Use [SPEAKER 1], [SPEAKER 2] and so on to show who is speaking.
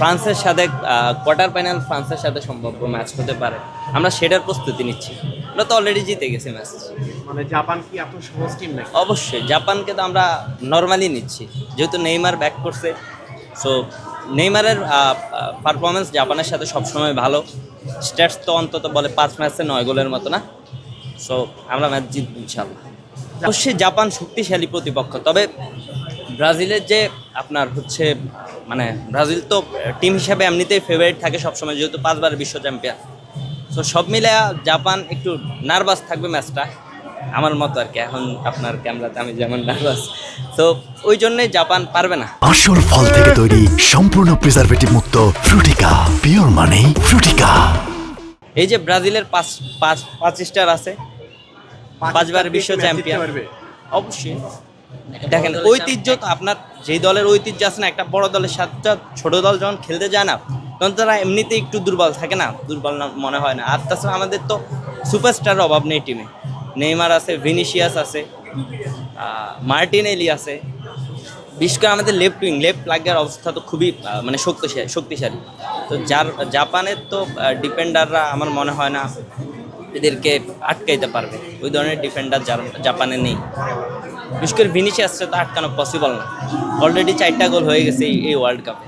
[SPEAKER 1] ফ্রান্সের সাথে quarter final ফ্রান্সের সাথে সম্ভাব্য ম্যাচ হতে পারে, আমরা সেটার প্রস্তুতি নিচ্ছি। আমরা তো অলরেডি জিতে গেছি ম্যাচ।
[SPEAKER 2] মানে জাপান কি এত সহজ টিম নাকি?
[SPEAKER 1] অবশ্যই জাপানকে তো আমরা নর্মালি নিচ্ছি, যেহেতু নেইমার ব্যাক করছে। সো নেইমারের পারফরমেন্স জাপানের সাথে সবসময় ভালো। স্ট্যাটস তো অন্তত বলে 5 ম্যাচে 9 গোলের মতো না। সো আমরা ম্যাচ জিতব ইনশাল্লাহ। অবশ্যই জাপান শক্তিশালী প্রতিপক্ষ, তবে ব্রাজিলের যে আপনার হচ্ছে মানে ব্রাজিল তো টিম হিসাবে এমনিতেই ফেভারিট থাকে সবসময়, যেহেতু 5বার বিশ্ব চ্যাম্পিয়ন। সো সব মিলে জাপান একটু নার্ভাস থাকবে ম্যাচটা, আমার মতো আর কি। এখন আপনার ক্যামেরাতে আমি যেমন নার্ভাস, তো ওই জন্যই জাপান পারবে না।
[SPEAKER 3] আসল ফল থেকে তৈরি সম্পূর্ণ প্রিজারভেটিভ মুক্ত ফ্রুটিকা, পিওর মানে ফ্রুটিকা।
[SPEAKER 1] এই যে ব্রাজিলের পাঁচ স্টার আছে, 5বার বিশ্ব
[SPEAKER 2] ম্যাচ জিততে
[SPEAKER 1] চ্যাম্পিয়ন।
[SPEAKER 2] পারবে।
[SPEAKER 1] অবশ্যই দেখেন ঐতিহ্য তো, আপনার যেই দলের ঐতিহ্য আছে না, একটা বড় দলের সাথে ছোট দল যখন খেলতে যায় না, তখন তারা এমনিতেই একটু দুর্বল থাকে না, দুর্বল না মনে হয় না। আর তাছাড়া আমাদের তো সুপারস্টার অভাব নেই টিমে। নেইমার আছে, ভিনিসিয়াস আছে, মার্টিনেলি আছে। বিশেষ করে আমাদের লেফট উইং, লেফট লাগের অবস্থা তো খুবই মানে শক্তিশালী। তো জাপানের তো ডিফেন্ডাররা আমার মনে হয় না এদেরকে আটকাইতে পারবে। ওই ধরনের ডিফেন্ডার জাপানে নেই। বিশেষ করে ভিনিসিয়াসটা তো আটকানো পসিবল না। অলরেডি 4টা গোল হয়ে গেছে এই ওয়ার্ল্ড কাপে।